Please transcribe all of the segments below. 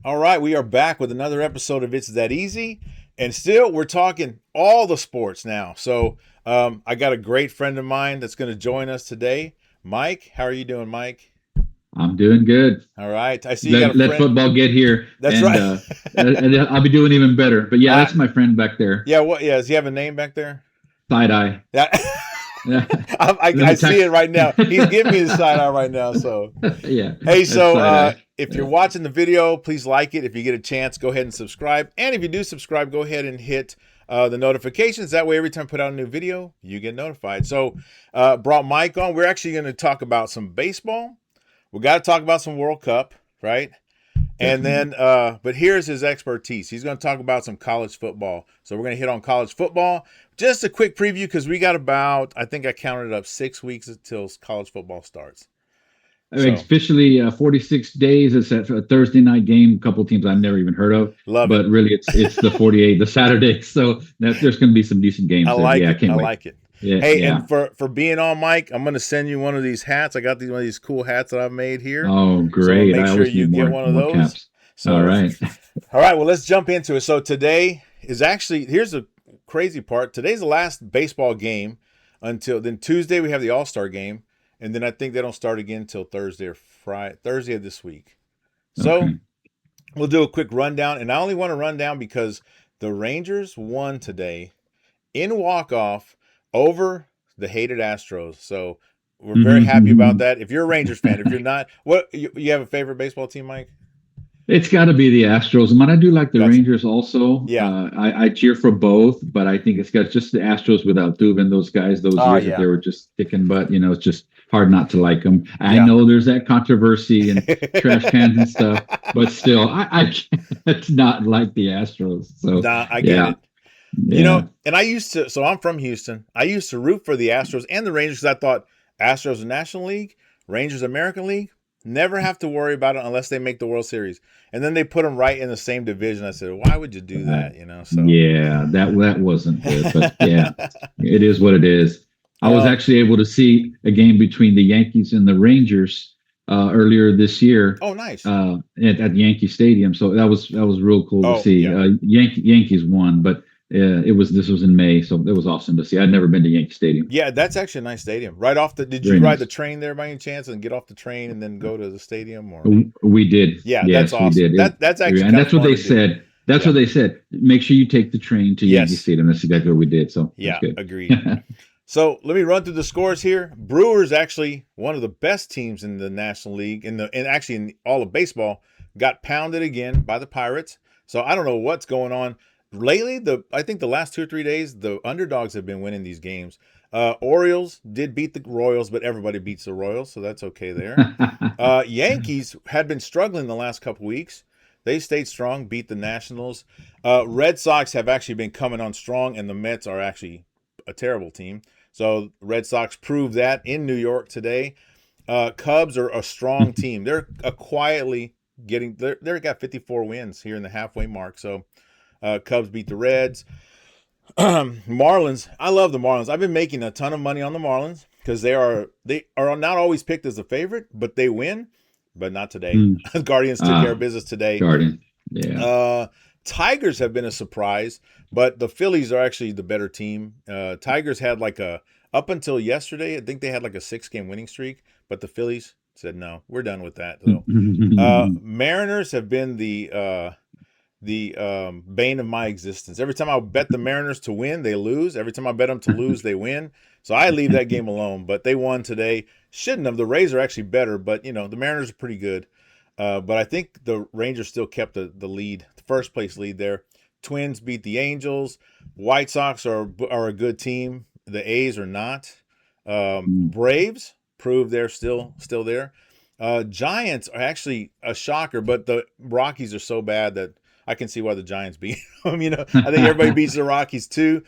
All right, we are back with another episode of It's That Easy. And still, we're talking all the sports now. So I got a great friend of mine that's going to join us today. Mike, how are you doing, Mike? I'm doing good. All right. I see you got Let a let friend. football get here, That's and right. and I'll be doing even better. But yeah, I, that's my friend back there, yeah, what? Yeah, does he have a name back there? side eye. Yeah. Yeah, let I me see tuck. it right now. He's giving me the side eye right now. So, Yeah, hey, that's so side eye. if you're watching the video, please like it. If you get a chance, go ahead and subscribe. And if you do subscribe, go ahead and hit the notifications. That way, every time I put out a new video, you get notified. So, brought Mike on. We're actually going to talk about some baseball. We got to talk about some World Cup, right? And Definitely. then, but here's his expertise. He's going to talk about some college football. So we're going to hit on college football. Just a quick preview because we got about, I think I counted up 6 weeks until college football starts. I mean, So officially, 46 days. It's a Thursday night game. A couple teams I've never even heard of, love it. but really, it's the 48, the Saturday. So there's going to be some decent I games there. like Yeah, I it. I can't wait. like it. Yeah, Hey, and yeah. for being on, Mike, I'm going to send you one of these hats. I got one of these cool hats that I've made here. Oh, So great. make I sure always you need get more one of more those. caps. All So, right. all right, well, let's jump into it. So today is actually, here's the crazy part. Today's the last baseball game until then Tuesday we have the All-Star game. And then I think they don't start again until Thursday or Friday, Thursday of this week. So Okay. we'll do a quick rundown. And I only want to run down because the Rangers won today in walk-off over the hated Astros. So we're very happy about that. If you're a Rangers fan, if you're not, what you have a favorite baseball team, Mike? It's got to be the Astros. But I do like the Gotcha. Rangers also. Yeah. I cheer for both, but I think it's got just the Astros without Dubin, those guys, those Oh years that they yeah. were just kicking butt. It's just hard not to like them. I Yeah. know there's that controversy and trash cans and stuff, but still, I can't not like the Astros. So, Nah, I get yeah, it. yeah. And I used to, so I'm from Houston. I used to root for the Astros and the Rangers because I thought Astros National League, Rangers American League, never have to worry about it unless they make the World Series. And then they put them right in the same division. I said, why would you do Uh, that? So. yeah, that wasn't good, but yeah, it is what it is. I was uh, actually able to see a game between the Yankees and the Rangers earlier this year oh, nice. at Yankee Stadium, so that was real cool to Oh, see. yeah. Yankees won, but this was in May, so it was awesome to see. I'd never been to Yankee Stadium. Yeah, that's actually a nice stadium. Right off did you Very ride the nice. train there by any chance and get off the train and then go to the stadium or? We did. Yeah, that's Yes, we awesome. did. That's actually And kind of that's what fun they to do. said. That's Yeah. what they said. Make sure you take the train to Yankee Yes. Stadium. That's exactly what we did. So it was Yeah, good. agreed. So let me run through the scores here. Brewers actually one of the best teams in the National League and actually in all of baseball got pounded again by the Pirates. So I don't know what's going on lately. I think the last 2 or 3 days the underdogs have been winning these games. Orioles did beat the Royals, but everybody beats the Royals, so that's okay there. Yankees had been struggling the last couple weeks. They stayed strong, beat the Nationals. Red Sox have actually been coming on strong, and the Mets are actually a terrible team. So Red Sox proved that in New York today. Cubs are a strong team. They're quietly getting. They're got 54 wins here in the halfway mark. So Cubs beat the Reds. Marlins. I love the Marlins. I've been making a ton of money on the Marlins because they are not always picked as a favorite, but they win. But not today. Mm. Guardians took care of business today. Guardian. Yeah. Tigers have been a surprise, but the Phillies are actually the better team. Tigers had up until yesterday, I think they had like a 6-game winning streak, but the Phillies said, no, we're done with that. So, Mariners have been the bane of my existence. Every time I bet the Mariners to win, they lose. Every time I bet them to lose, they win. So I leave that game alone, but they won today. Shouldn't have. The Rays are actually better, but the Mariners are pretty good. But I think the Rangers still kept the lead, the first place lead there. Twins beat the Angels. White Sox are a good team. The A's are not. Braves prove they're still there. Giants are actually a shocker, but the Rockies are so bad that I can see why the Giants beat them. I think everybody beats the Rockies too.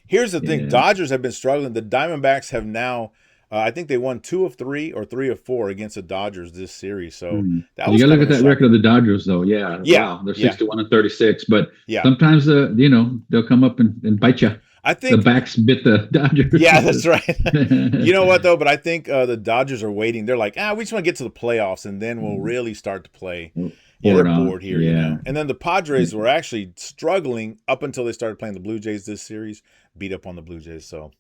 Here's the thing: Yeah. Dodgers have been struggling. The Diamondbacks have now. I think they won 2 of 3 or 3 of 4 against the Dodgers this series. So that You was got to kind look of at a that record shocker. of the Dodgers, though. Yeah, Yeah, wow, they're yeah, 61-36. But yeah. sometimes, they'll come up and bite you. I The think. backs bit the Yeah, that's Dodgers. right. You know what though? But I think the Dodgers are waiting. They're like, we just want to get to the playoffs, and then we'll really start to play. Yeah, they're on. bored here, Yeah. And then the Padres were actually struggling up until they started playing the Blue Jays this series, beat up on the Blue Jays. So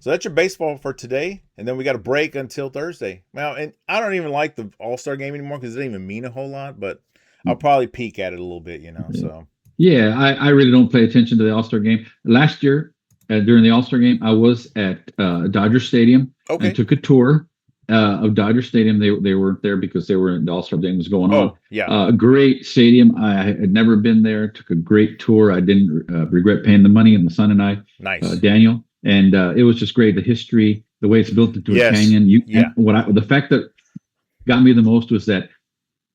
that's your baseball for today. And then we got a break until Thursday. Now, and I don't even like the All-Star game anymore because it doesn't even mean a whole lot, but I'll probably peek at it a little bit, So Yeah, I really don't pay attention to the All Star game. Last year, during the All Star game, I was at Dodger Stadium and okay. took a tour of Dodger Stadium. They weren't there because the All Star game was going on. Oh, yeah. Great stadium. I had never been there. Took a great tour. I didn't regret paying the money. And my son and I, Nice. Daniel, and it was just great. The history, the way it's built into a Yes. canyon. Yeah. The fact that got me the most was that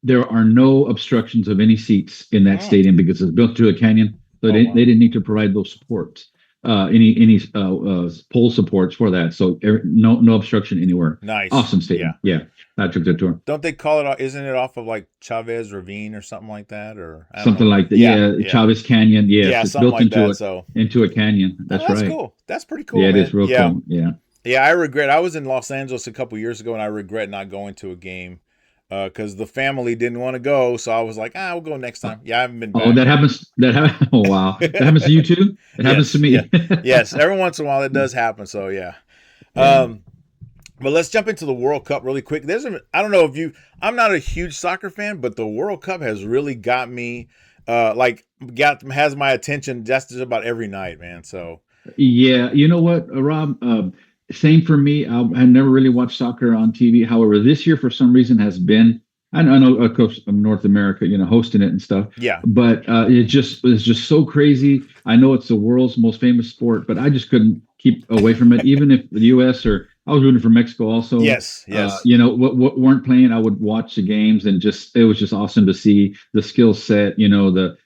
there are no obstructions of any seats in that stadium because it's built to a canyon. So they didn't need to provide those supports, any pole supports for that. So no obstruction anywhere. Nice. Awesome stadium. Yeah. I took the tour. Don't they call it? Isn't it off of like Chavez Ravine or something like that, or something like that? Yeah. Chavez Canyon. Yes, it's built into a canyon. That's right. Cool. That's pretty cool. Yeah, man. it is real cool. Yeah. Yeah, I regret. I was in Los Angeles a couple years ago, and I regret not going to a game. Because the family didn't want to go, so I was like, we'll go next time. Yeah, I haven't been back. Oh, that happens. Oh, wow. That happens to you too? It happens to me. Yeah. Yes, every once in a while it does happen, so yeah. But let's jump into the World Cup really quick. I don't know if I'm not a huge soccer fan, but the World Cup has really got me, has my attention just about every night, man, so. Yeah, you know what, Rob? Same for me. I never really watched soccer on TV. However, this year for some reason has been. I know, of course, North America, hosting it and stuff. Yeah. But it's just so crazy. I know it's the world's most famous sport, but I just couldn't keep away from it. Even if the U.S. or I was rooting for Mexico also. Yes. What weren't playing, I would watch the games and it was just awesome to see the skill set. Messi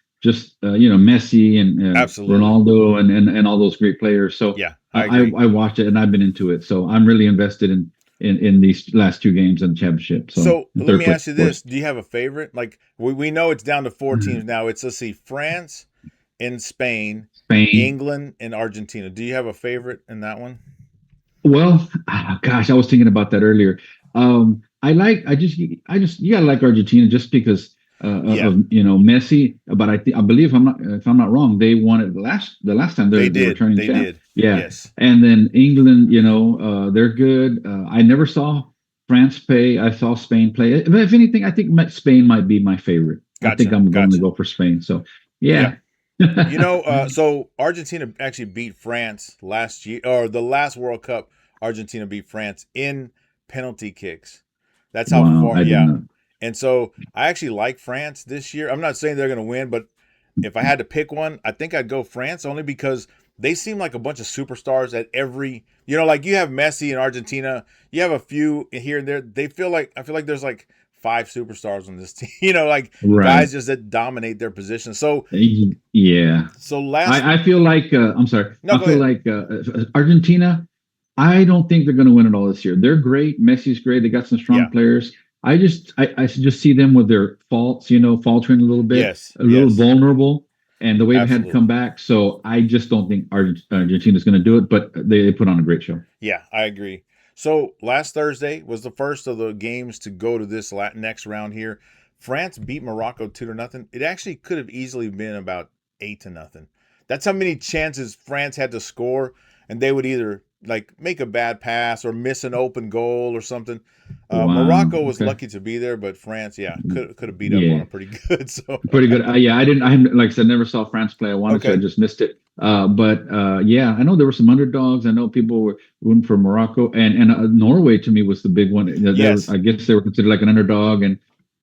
and Ronaldo and all those great players. So yeah, I watched it and I've been into it. So I'm really invested in these last two games in the championship. So let me ask you this: do you have a favorite? Like we know it's down to 4 teams now. It's France and Spain, England and Argentina. Do you have a favorite in that one? Well, gosh, I was thinking about that earlier. You gotta like Argentina just because. Of Messi, but I believe if I'm not wrong, they won it the last time they were returning champ. They did. Yeah. Yes. And then England, they're good. I never saw France play. I saw Spain play. But if anything, I think Spain might be my favorite. Gotcha. I think I'm going to go for Spain. So yeah. So Argentina actually beat France last year, or the last World Cup. Argentina beat France in penalty kicks. That's how far. Yeah. And so I actually like France this year. I'm not saying they're going to win, but if I had to pick one, I think I'd go France only because they seem like a bunch of superstars at every, like you have Messi in Argentina, you have a few here and there. I feel like there's like 5 superstars on this team, guys just that dominate their position. So yeah. So I feel like I'm sorry. No, I feel like Argentina. I don't think they're going to win it all this year. They're great. Messi's great. They got some strong players. I just see them with their faults, faltering a little bit, a little vulnerable, and the way they had to come back. So I just don't think Argentina's going to do it, but they put on a great show. Yeah, I agree. So last Thursday was the first of the games to go to this next round here. France beat Morocco 2-0. It actually could have easily been about 8-0. That's how many chances France had to score, and they would either make a bad pass or miss an open goal or something. Morocco was lucky to be there, but France, could have beat up on them pretty good. So pretty good. I haven't, like I said, never saw France play. I wanted to, I just missed it. I know there were some underdogs. I know people were rooting for Morocco, and Norway to me was the big one. I guess they were considered like an underdog,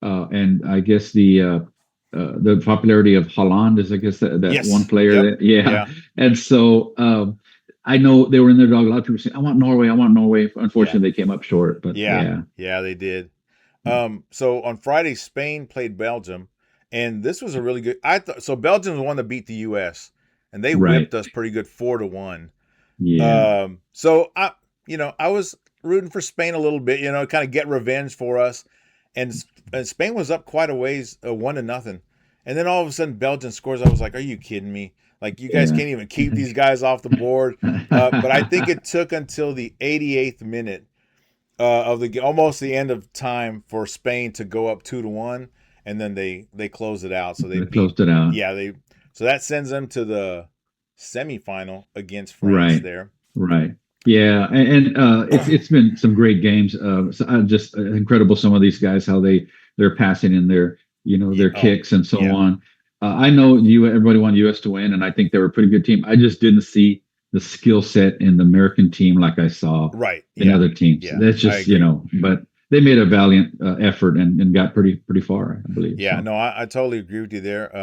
and I guess the popularity of Holland is, I guess, that one player. And so. I know they were in their dog. A lot of people saying, I want Norway. Unfortunately, they came up short. But yeah, they did. So on Friday, Spain played Belgium, and this was a really good. So Belgium was the one that beat the U.S., and they whipped us pretty good 4-1. Yeah. So I was rooting for Spain a little bit, kind of get revenge for us, and Spain was up quite a ways, 1-0, and then all of a sudden Belgium scores. I was like, are you kidding me? Like, you guys can't even keep these guys off the board. But I think it took until the 88th minute of almost the end of time for Spain to go up 2-1. and then they closed it out. So they closed it out. Yeah, so that sends them to the semifinal against France Right. there. Right. Yeah, and it's been some great games. Just incredible. Some of these guys, how they're passing in their their kicks and so on. I know everybody wanted US to win, and I think they were a pretty good team. I just didn't see the skill set in the American team like I saw in other teams. Yeah, that's just but they made a valiant effort and got pretty far, I believe. Yeah, so. no, I totally agree with you there.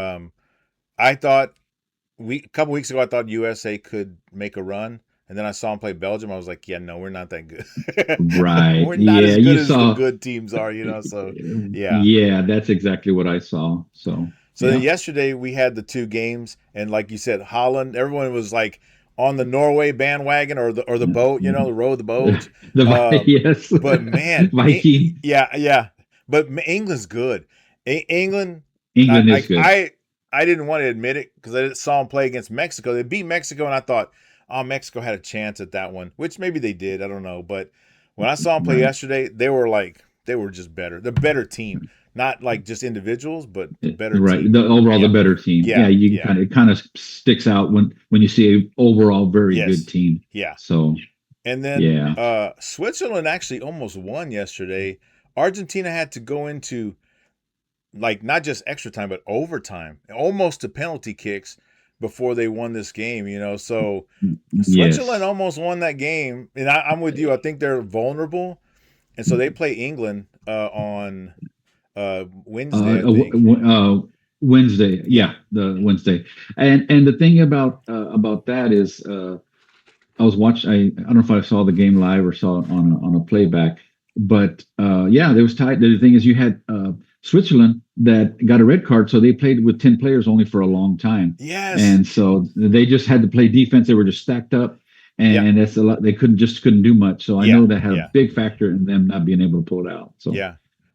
I thought a couple weeks ago I thought USA could make a run. And then I saw them play Belgium. I was like, yeah, no, we're not that good. Right. We're not as good as the good teams are, So, yeah. Yeah, that's exactly what I saw. So then yesterday we had the two games. And like you said, Holland, everyone was like on the Norway bandwagon or the boat, the row of the boat. Yes. But, man. Viking. Yeah. But England's good. England is good. I didn't want to admit it because I saw them play against Mexico. They beat Mexico, and I thought, Mexico had a chance at that one, which maybe they did. I don't know. But when I saw them play yesterday, they were just better. The better team, not like just individuals, but the better team. The better team. Yeah, it kind of sticks out when you see a overall very good team. Yeah. So. And then Switzerland actually almost won yesterday. Argentina had to go into not just extra time, but overtime, almost to penalty kicks before they won this game, So Switzerland almost won that game. And I'm with you. I think they're vulnerable. And so they play England on Wednesday, I think. Wednesday. Yeah, the Wednesday. And the thing about that is I was watching, I don't know if I saw the game live or saw it on a playback, but they was tied. The thing is you had Switzerland that got a red card, so they played with 10 players only for a long time. Yes. And so they just had to play defense. They were just stacked up, and that's a lot. They couldn't do much. So I know that had a big factor in them not being able to pull it out. So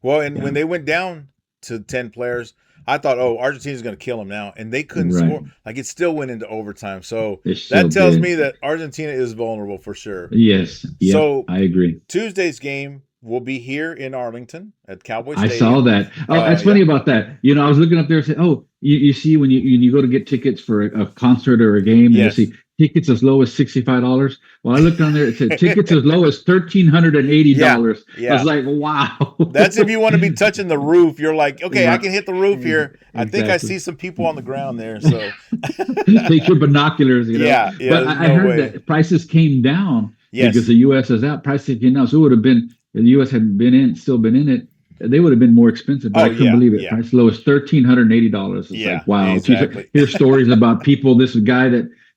well, and when they went down to 10 players, I thought, Argentina's going to kill them now, and they couldn't score. It still went into overtime. So that tells me that Argentina is vulnerable for sure. Yes. Yeah, so I agree. Tuesday's game will be here in Arlington at Cowboy Stadium. I saw that. That's funny about that. I was looking up there and said, you see when you go to get tickets for a concert or a game, you see tickets as low as $65. Well, I looked on there, it said tickets as low as $1,380. I was like, wow. That's if you want to be touching the roof. You're like, okay, I can hit the roof here. Exactly. I think I see some people on the ground there. So take your binoculars. Yeah. But I heard that prices came down because the U.S. is out. Prices came down, so it would have been. The U.S. had still been in it, they would have been more expensive. But I couldn't believe it. Price low is $1,380. It's like, wow. Exactly. Here's stories about people. This guy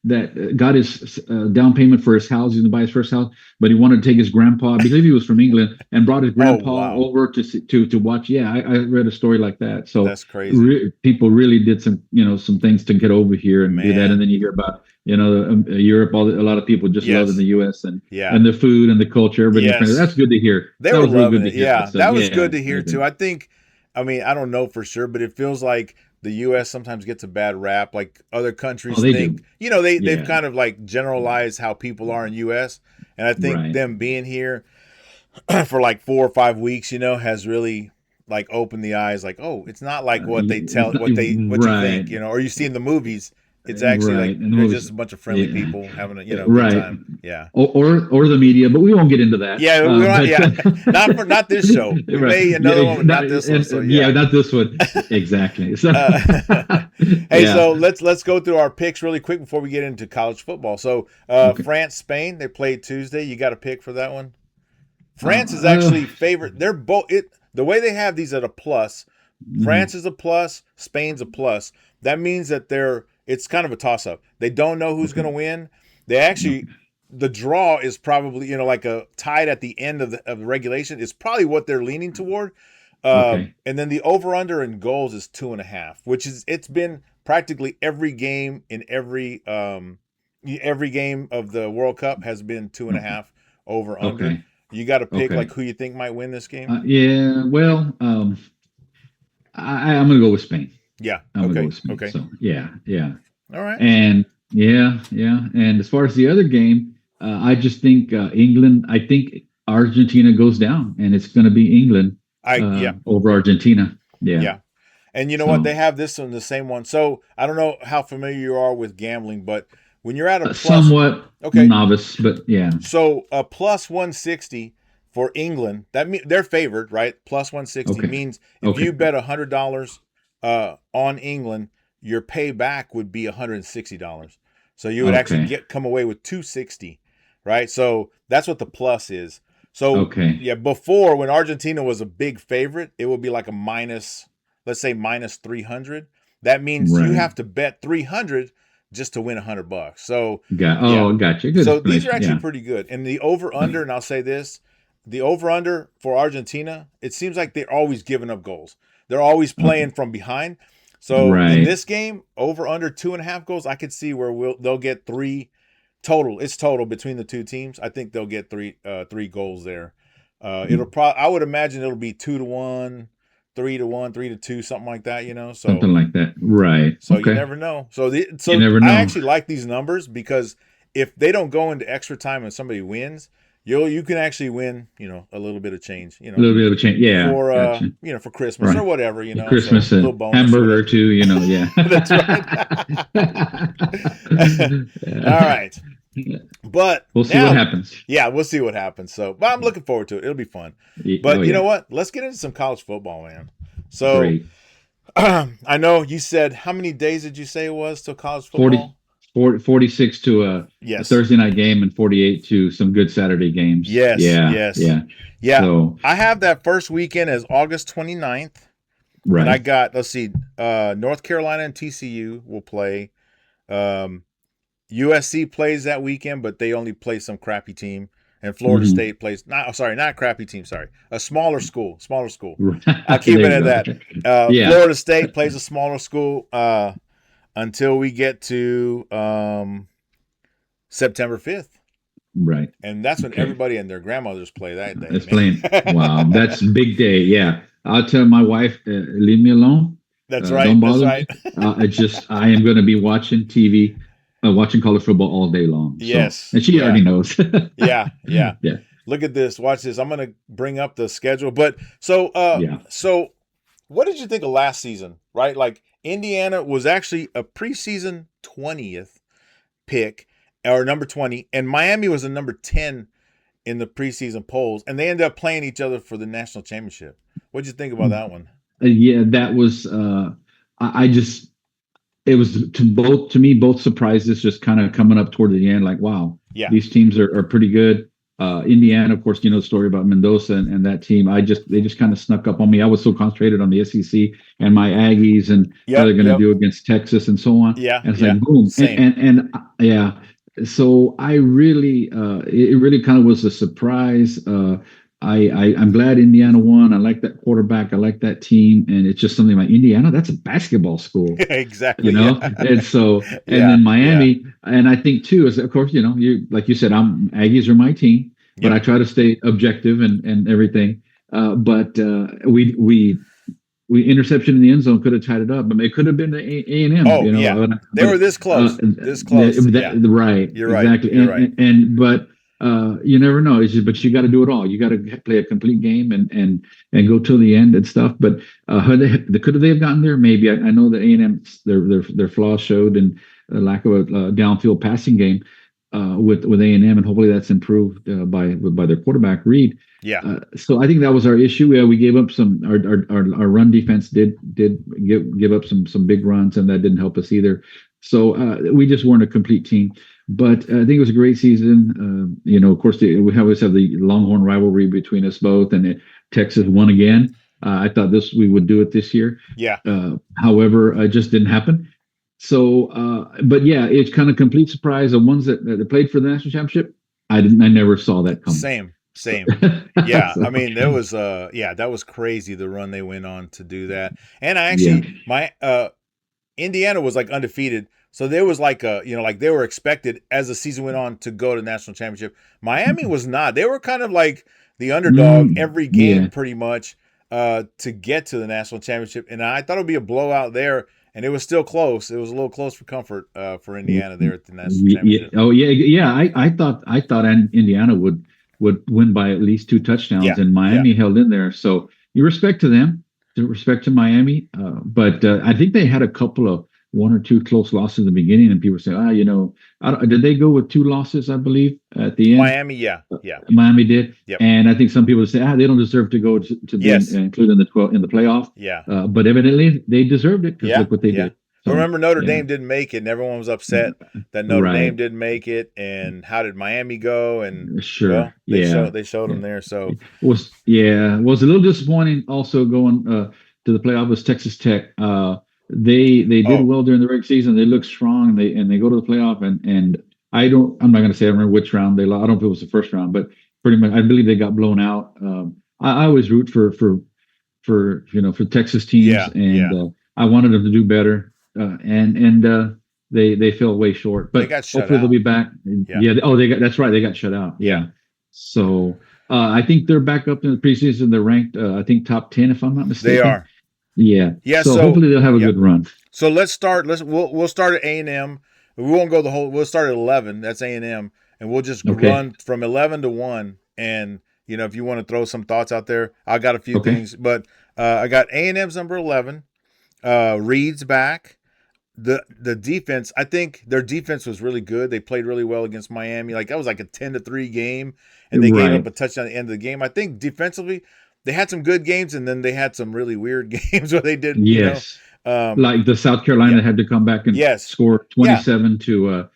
that got his down payment for his house. He was going to buy his first house, but he wanted to take his grandpa. I believe he was from England, and brought his grandpa over to watch. Yeah, I read a story like that. So that's crazy. People really did some things to get over here and do that. And then you hear about Europe. A lot of people just love in the U.S. and the food and the culture. That's good to hear. They were loving it. That was good to hear too. I think. I mean, I don't know for sure, but it feels like the U.S. sometimes gets a bad rap. Like other countries think, they've kind of like generalized how people are in U.S. And I think them being here for like 4 or 5 weeks, has really like opened the eyes. Like, it's not like what they tell, what you think, or you see in the movies. It's actually like they're just a bunch of friendly people having a good time. Yeah. Or the media, but we won't get into that. Yeah, not this show. We may another one, not this one. So not this one. Exactly. So so let's go through our picks really quick before we get into college football. So France, Spain, they played Tuesday. You got a pick for that one? France is actually favored. They're both the way they have these at a plus. France is a plus, Spain's a plus. That means that it's kind of a toss-up. They don't know who's going to win. They actually, the draw is probably, like a tied at the end of the regulation is probably what they're leaning toward. And then the over-under in goals is 2.5, which it's been practically every game in every game of the World Cup has been 2.5 over-under. Okay. You got to pick like who you think might win this game? I'm going to go with Spain. Yeah. Okay. So yeah. All right. And and as far as the other game, I just think England. I think Argentina goes down, and it's going to be England over Argentina. Yeah. And you know what? They So have this on the same one. So I don't know how familiar you are with gambling, but when you're at a plus, somewhat okay, novice, but yeah. so a plus 160 for England, they're favored, right? Plus 160 Okay. means if Okay. you bet $100 on England, your payback would be $160. So you would actually Okay. come away with 260, right? So that's what the plus is. So Okay. yeah, before when Argentina was a big favorite, it would be like a minus, let's say minus 300. That means you Right. have to bet 300 just to win $100. So yeah, Gotcha. Good so these are explanation. actually Yeah. pretty good. And the over under, and I'll say this, the over under for Argentina, it seems like they're always giving up goals. They're always Okay. playing from behind. So in Right. this game, over under 2.5 goals, I could see where they'll get three total. It's total between the two teams. I think they'll get three goals there. I would imagine it'll be 2-1, 3-1, 3-2, something like that. So Something like that. Right. so you Okay. never know. You So never I know. actually like these numbers because if they don't go into extra time and somebody wins, you can actually win, a little bit of change, A little bit of a change. Yeah. for Gotcha. for Christmas or Right. whatever, so Christmas, a little bonus or hamburger or whatever. two, yeah. That's right. All right. But We'll see what now, happens. yeah, we'll see what happens. So, but I'm looking forward to it. It'll be fun. Oh But you know yeah. what? Let's get into some college football, man. So, Great. I know you said how many days did you say it was till college 40, football? 46 to a Yes. Thursday night game and 48 to some good Saturday games. Yes, Yeah. yes. Yeah. Yeah. So, I have that first weekend as August 29th. And I right. got, let's see, North Carolina and TCU will play. USC plays that weekend, but they only play some crappy team. And Florida Mhm. State plays, not crappy team, sorry. A smaller school. I'll There keep it you at go. that. Yeah. Florida State plays a smaller school until we get to September 5th. Right. And that's when Okay. everybody and their grandmothers play that day. It's playing. Wow. That's big day. Yeah. I'll tell my wife, leave me alone. That's Don't right. That's bother me. right. I am going to be watching TV, watching college football all day long. So, Yes. and she Yeah. already knows. Yeah. Yeah. Yeah. Look at this. Watch this. I'm going to bring up the schedule. But so Yeah. what did you think of last season? Right? Like Indiana was actually a preseason 20th pick or number 20, and Miami was a number 10 in the preseason polls, and they ended up playing each other for the national championship. What did you think about that one? Yeah, that was I just it was to me both surprises just kind of coming up toward the end, like wow, Yeah. these teams are pretty good. Indiana, of course, the story about Mendoza and that team. They just kind of snuck up on me. I was so concentrated on the SEC and my Aggies and how they're going to do against Texas and so on. Yeah. And it's like boom, Same. and yeah. So I really, it really kind of was a surprise. I'm glad Indiana won. I like that quarterback. I like that team, and it's just something like Indiana. That's a basketball school, Exactly. Yeah. And so, and then Miami, and I think too is of course, you like you said, Aggies are my team, but I try to stay objective and everything. But we interception in the end zone could have tied it up, but it could have been the A&M. Oh yeah, they were this close. This close. Right. You're right. Exactly. You're right. But you never know. But you got to do it all. You got to play a complete game and go till the end and stuff. But could they have gotten there? Maybe. I know that A&M their flaws showed and a lack of a downfield passing game with A&M, and hopefully that's improved by their quarterback Reed. Yeah. So I think that was our issue. We gave up our run defense did give up some big runs, and that didn't help us either. So we just weren't a complete team. But I think it was a great season. Of course, we always have the Longhorn rivalry between us both, and Texas won again. I thought we would do it this year. Yeah. However, it just didn't happen. So, but yeah, it's kind of complete surprise. The ones that played for the national championship, I never saw that coming. Same. Yeah. I mean, there was that was crazy, the run they went on to do that. And I actually my Indiana was like undefeated. So there was like like they were expected as the season went on to go to the national championship. Miami was not. They were kind of like the underdog every game pretty much to get to the national championship. And I thought it would be a blowout there. And it was still close. It was a little close for comfort for Indiana there at the national championship. Oh yeah. I thought Indiana would win by at least 2 touchdowns, and Miami held in there. So you respect to them. respect to Miami, but I think they had a couple of one or two close losses in the beginning, and people say, did they go with two losses? I believe at the end. Miami, yeah. Miami did, Yep. and I think some people say, they don't deserve to go to be included in the 12 in the playoff. Yeah, but evidently they deserved it because look what they did. So, remember, Notre Dame didn't make it, and everyone was upset that Notre Dame didn't make it. And how did Miami go? And they showed them there. So it was a little disappointing. Also going to the playoff was Texas Tech. They did well during the regular season. They look strong, and they go to the playoff. And I'm not going to say I remember which round they lost. I don't know if it was the first round, but pretty much I believe they got blown out. I always root for Texas teams, I wanted them to do better. They fell way short, but hopefully they'll be back. That's right. They got shut out. Yeah. So I think they're back up in the preseason. They're ranked, I think top 10, if I'm not mistaken. They are. Yeah. So hopefully they'll have a good run. So let's start. We'll start at A&M. We won't go the whole. We'll start at 11. That's A&M, and we'll just run from 11 to 1. And if you want to throw some thoughts out there, I got a few things, but I got A&M's number 11. Reed's back. The defense, I think their defense was really good. They played really well against Miami. That was like a 10-3 game, and they gave up a touchdown at the end of the game. I think defensively, they had some good games, and then they had some really weird games where they did. Like the South Carolina had to come back and score 27 to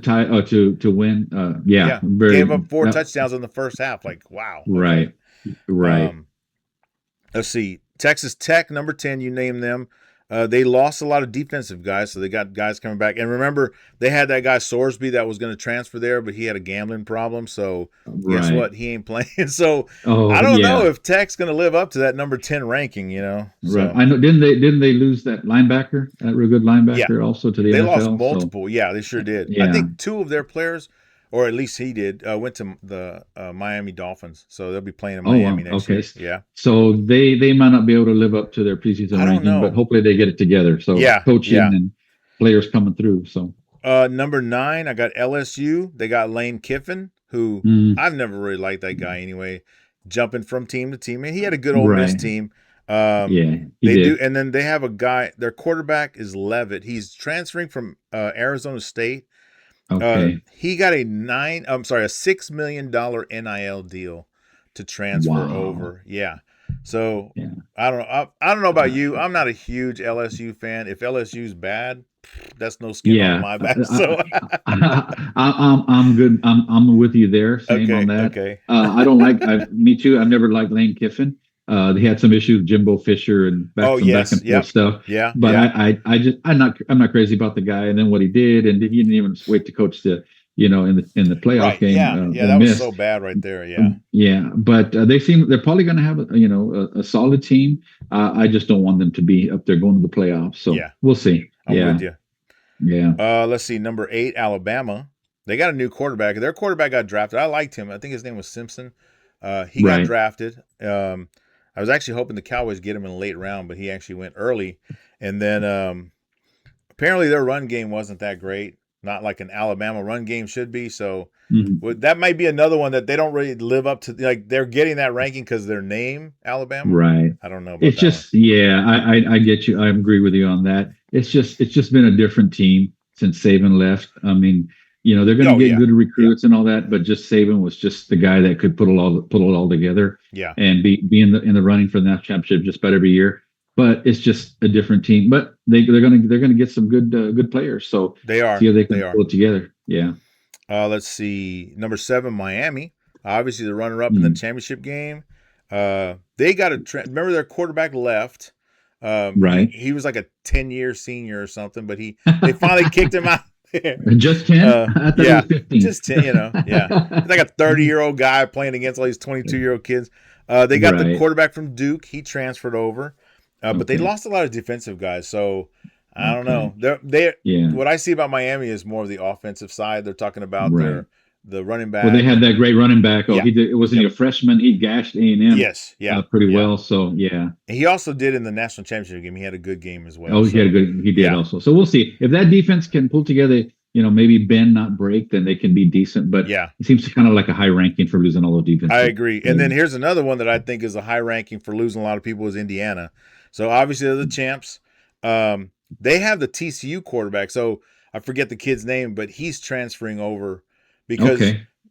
tie to win. Gave up 4 touchdowns in the first half. Wow. Right. Let's see. Texas Tech, number 10. You name them. They lost a lot of defensive guys, so they got guys coming back. And remember, they had that guy Sorsby that was going to transfer there, but he had a gambling problem. So guess what? He ain't playing. So I don't know if Tech's going to live up to that number 10 ranking. So. Right. I know. Didn't they lose that linebacker, that real good linebacker, also to the NFL? They lost multiple. So. Yeah, they sure did. Yeah. I think 2 of their players, or at least he did, went to the Miami Dolphins. So they'll be playing in Miami next year. Yeah. So they might not be able to live up to their preseason ranking, but hopefully they get it together. So coaching and players coming through. So number 9, I got LSU. They got Lane Kiffin, who I've never really liked that guy anyway, jumping from team to team. And he had a good Ole Miss team. They do, and then they have a guy. Their quarterback is Levitt. He's transferring from Arizona State. Okay. He got a $6 million NIL deal to transfer over. Yeah. So I don't know. I don't know about you. I'm not a huge LSU fan. If LSU's bad, that's no skin on my back. So I'm good. I'm with you there. Same on that. Okay. I don't like. Me too. I've never liked Lane Kiffin. They had some issues with Jimbo Fisher and back and forth stuff. Yeah. But I'm not crazy about the guy and then what he did, and he didn't even wait to coach the in the playoff game. That was so bad right there. Yeah. But they're probably going to have a solid team. I just don't want them to be up there going to the playoffs. So we'll see. I'm with you. Yeah. Let's see. Number 8, Alabama. They got a new quarterback. Their quarterback got drafted. I liked him. I think his name was Simpson. He got drafted. I was actually hoping the Cowboys get him in a late round, but he actually went early. And then apparently their run game wasn't that great, not like an Alabama run game should be. So that might be another one that they don't really live up to. Like they're getting that ranking because of their name, Alabama. Right. I don't know about it's just one. I get you. I agree with you on that. It's just been a different team since Saban left. I mean, they're going to get good recruits and all that, but just Saban was just the guy that could put it all together. Yeah. And be in the running for the national championship just about every year. But it's just a different team. But they're gonna get some good players. So they are. See if they can pull it together. Yeah. Let's see. Number 7, Miami. Obviously the runner up in the championship game. They got remember their quarterback left. Right. He was like a 10-year senior or something, but they finally kicked him out. Just 10? I thought it was 15. Just 10, He's like a 30-year-old guy playing against all these 22-year-old kids. They got the quarterback from Duke. He transferred over. But they lost a lot of defensive guys. So I don't know. What I see about Miami is more of the offensive side. They're talking about the running back. Well, they had that great running back. Wasn't he a freshman? He gashed A&M. Yes, pretty well. So And he also did in the national championship game. He had a good game as well. He did also. So we'll see if that defense can pull together. maybe bend, not break, then they can be decent. But Yeah, it seems kind of like a high ranking for losing all those I defenses. agree. And then here's another one that I think is a high ranking for losing a lot of people is Indiana. So obviously they're the champs. They have the TCU quarterback. So I forget the kid's name, but he's transferring over because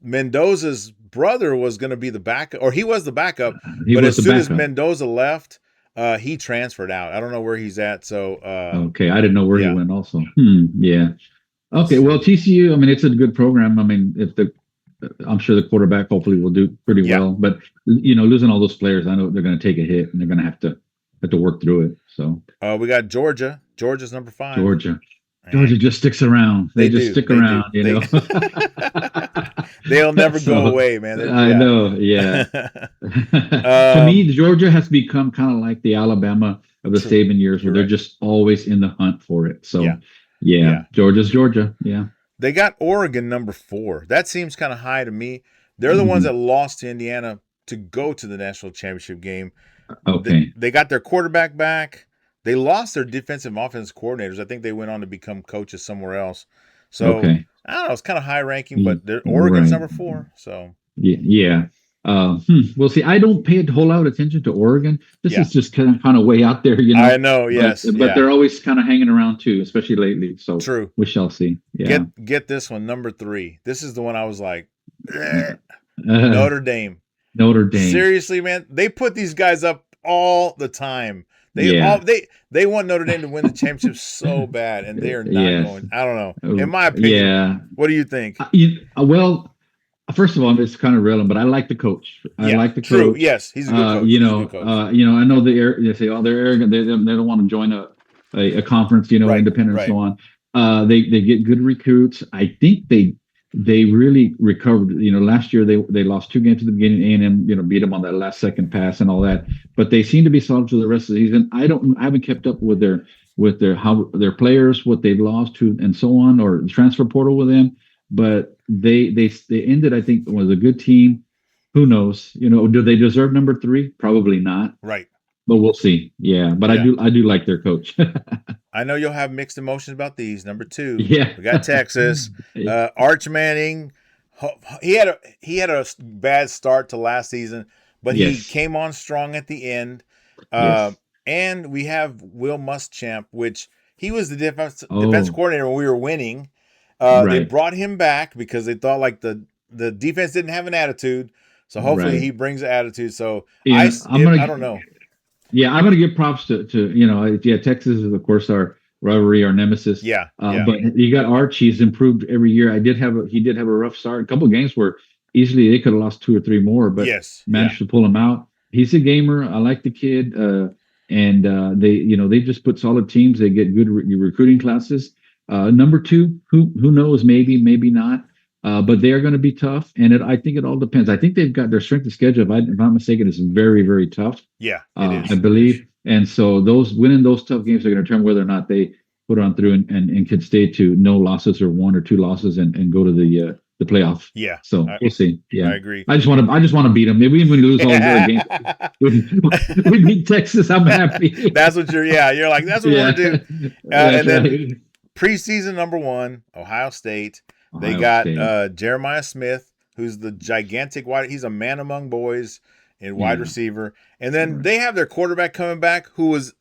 Mendoza's brother was going to be the backup, or he was the backup. But as soon as Mendoza left, he transferred out. I don't know where he's at. So okay, I didn't know where he went. Also, yeah. Okay, well, TCU. I mean, it's a good program. I mean, I'm sure the quarterback hopefully will do pretty well. But losing all those players, I know they're going to take a hit, and they're going to have to work through it. So we got Georgia. Georgia's number 5. Georgia just sticks around. They just stick around. They'll never go away, man. I know. Yeah. To me, Georgia has become kind of like the Alabama of the Saban years, where they're just always in the hunt for it. So, yeah. Georgia's Georgia. Yeah. They got Oregon number 4. That seems kind of high to me. They're the ones that lost to Indiana to go to the national championship game. Okay. They got their quarterback back. They lost their defensive and offensive coordinators. I think they went on to become coaches somewhere else. So I don't know. It's kind of high ranking, but Oregon's number 4. So yeah. We'll see. I don't pay a whole lot of attention to Oregon. This is just kind of way out there, I know, yes, but they're always kind of hanging around too, especially lately. So true. We shall see. Yeah. Get this one, number 3. This is the one I was like, Notre Dame. Notre Dame. Seriously, man, they put these guys up all the time. They want Notre Dame to win the championship so bad, and they are not going. I don't know. In my opinion, what do you think? Well, first of all, it's kind of relevant, but I like the coach. I like the coach. Yes, he's a good coach. I know they say, oh, they're arrogant. They don't want to join a conference, independent and so on. They get good recruits. I think they really recovered. Last year they lost 2 games at the beginning. A&M, beat them on that last second pass and all that. But they seem to be solid for the rest of the season. I haven't kept up with their players, what they've lost to, and so on, or the transfer portal with them. But they ended, I think, with a good team. Who knows? Do they deserve number 3? Probably not. Right. But we'll see. Yeah. But I do like their coach. I know you'll have mixed emotions about these. Number 2, we got Texas. Arch Manning. He had a bad start to last season, but he came on strong at the end. And we have Will Muschamp, which he was the defense coordinator when we were winning. They brought him back because they thought like the defense didn't have an attitude. So hopefully he brings the attitude. So I don't know. Yeah, I'm going to give props to Texas is, of course, our rivalry, our nemesis. But you got Arch. He's improved every year. He did have a rough start. A couple of games where easily they could have lost 2 or 3 more, but managed to pull him out. He's a gamer. I like the kid. And they just put solid teams. They get good recruiting classes. Number 2, who knows? Maybe not. But they are going to be tough, and I think it all depends. I think they've got their strength of schedule. If I'm not mistaken, is very, very tough. Yeah, it is. I believe, and so winning those tough games are going to determine whether or not they put on through and can stay to no losses or 1 or 2 losses and go to the playoff. Yeah. So we'll see. Yeah, I agree. I just want to beat them. Maybe when we lose all the other games, we beat Texas. I'm happy. That's what you're like. That's what we're gonna do. And then preseason number 1, Ohio State. They got Jeremiah Smith, who's the gigantic wide. He's a man among boys in wide receiver. And then they have their quarterback coming back, who was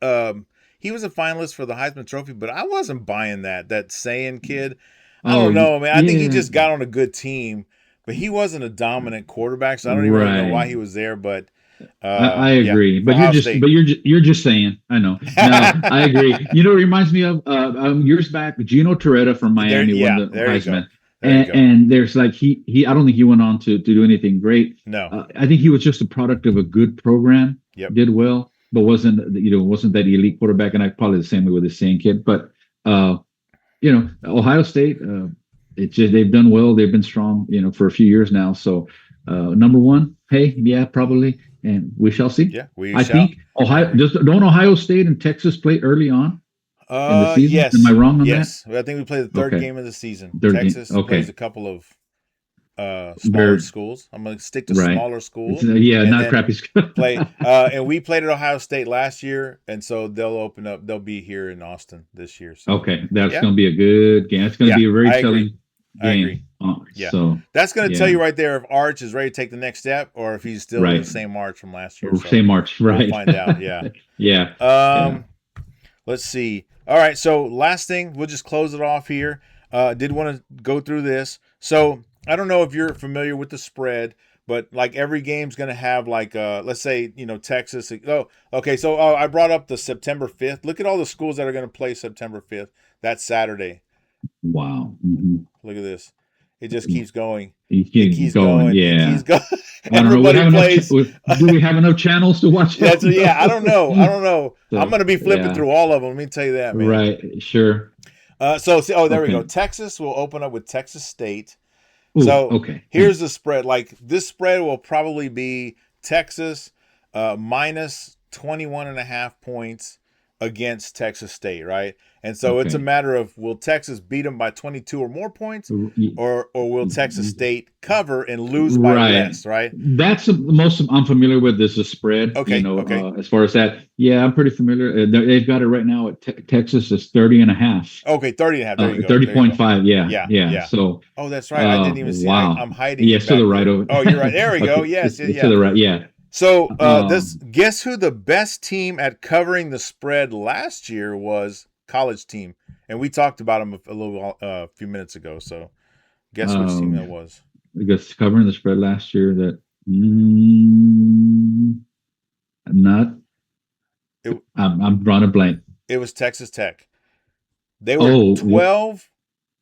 he was a finalist for the Heisman Trophy, but I wasn't buying that Sayan kid. I don't know, man. I think he just got on a good team, but he wasn't a dominant quarterback, so I don't even really know why he was there. But I agree, but you're just saying. I know. No, I agree. It reminds me of years back, Gino Torretta from Miami won the Heisman. And there's like I don't think he went on to do anything great. No, I think he was just a product of a good program. Did well, but wasn't that elite quarterback. And I probably the same way with the same kid. But Ohio State, they've done well. They've been strong, for a few years now. So number 1, probably, and we shall see. Yeah, I think don't Ohio State and Texas play early on? In the season? Yes. Am I wrong on that? Yes. I think we played the 3rd game of the season. Texas plays a couple of smaller schools. I'm going to stick to smaller schools. Not crappy schools. And we played at Ohio State last year, and so they'll open up. They'll be here in Austin this year. So. Okay, that's going to be a good game. It's going to be a very telling game. I agree. So that's going to tell you right there if Arch is ready to take the next step, or if he's still the same Arch from last year. So same Arch, right? We'll find out. Yeah. Let's see. All right. So last thing, we'll just close it off here. Did want to go through this. So I don't know if you're familiar with the spread, but like every game's going to have like, let's say, Texas. Oh, okay. So I brought up the September 5th. Look at all the schools that are going to play September 5th. That's Saturday. Wow. Look at this. It just keeps going. It keeps going. Yeah. It keeps going. Everybody plays. Do we have enough channels to watch? I don't know. So, I'm going to be flipping through all of them. Let me tell you that, man. Right. Sure. There we go. Texas will open up with Texas State. Here's the spread. Like this spread will probably be Texas minus 21.5 points against Texas State, right? And so it's a matter of, will Texas beat them by 22 or more points, or will Texas State cover and lose by less, right? That's the most I'm familiar with, is the spread. As far as that, I'm pretty familiar. They've got it right now at Texas is 30.5. Okay, 30.5. There you go. 30.5. Yeah. So. Oh, that's right. I didn't even see. Wow. I'm hiding. Yes, to the right over. Oh, you're right. There we go. Yes. To the right. Yeah. So guess who the best team at covering the spread last year was? College team, and we talked about them a few minutes ago. So, guess which team that was? I guess covering the spread last year. That I'm drawing a blank. It was Texas Tech. They were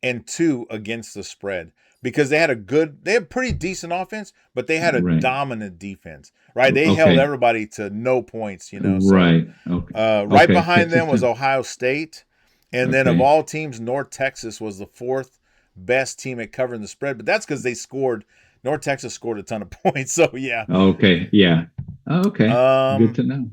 12-2 against the spread because they had pretty decent offense, but they had a dominant defense. Right, they held everybody to no points. So, right. Okay. Right behind them was Ohio State, and then of all teams, North Texas was the fourth best team at covering the spread. But that's because North Texas scored a ton of points. So yeah. Okay. Yeah. Okay. Good to know.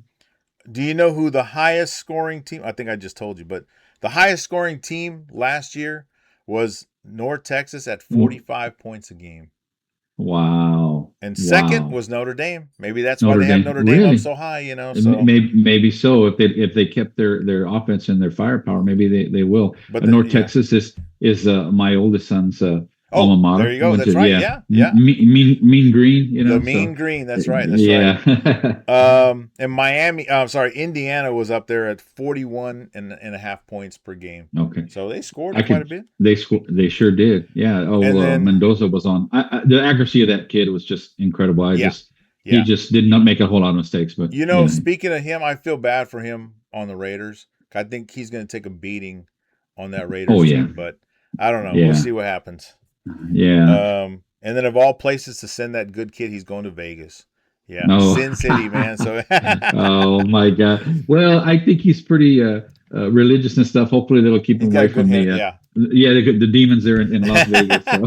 Do you know who the highest scoring team? I think I just told you, but the highest scoring team last year was North Texas at 45 points a game. Wow. And second was Notre Dame. Maybe that's why they have Notre Dame up so high, So. Maybe so. If they kept their offense and their firepower, maybe they will. But North Texas is my oldest son's alma mater. There you go. That's right. Yeah. Mean Green. The Mean Green. That's right. And Indiana was up there at 41.5 points per game. Okay. So they scored quite a bit. They sure did. Yeah. Mendoza was on. The accuracy of that kid was just incredible. He just did not make a whole lot of mistakes. But speaking of him, I feel bad for him on the Raiders. I think he's going to take a beating on that Raiders team. But I don't know. We'll see what happens. Yeah. And then of all places to send that good kid, he's going to Vegas. Yeah. Sin City, man. So. Oh my God. Well, I think he's pretty religious and stuff. Hopefully that'll keep him away from the demons there in Las Vegas. So.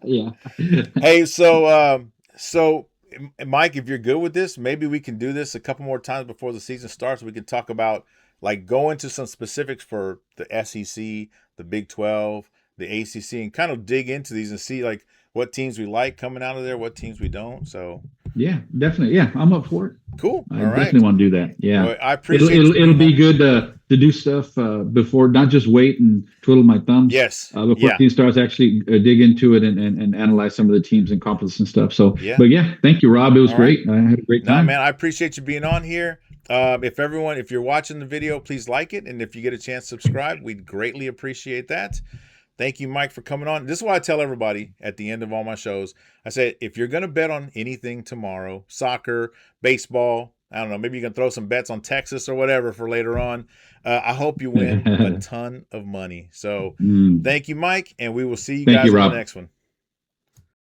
Yeah. Hey, so Mike, if you're good with this, maybe we can do this a couple more times before the season starts. We can talk about go into some specifics for the SEC, the Big 12, the ACC, and kind of dig into these and see what teams we like coming out of there, what teams we don't. So yeah, definitely. Yeah, I'm up for it. Cool. I definitely want to do that. Yeah, well, I appreciate it'll be good to do stuff before, not just wait and twiddle my thumbs. Yes. Before team starts, actually dig into it and analyze some of the teams and conferences and stuff. So, but thank you, Rob. It was great. I had a great time. No, man, I appreciate you being on here. If you're watching the video, please like it, and if you get a chance, subscribe. We'd greatly appreciate that. Thank you, Mike, for coming on. This is why I tell everybody at the end of all my shows. I say, if you're going to bet on anything tomorrow, soccer, baseball, I don't know, maybe you can throw some bets on Texas or whatever for later on. I hope you win a ton of money. So thank you, Mike, and we will see you guys on the next one.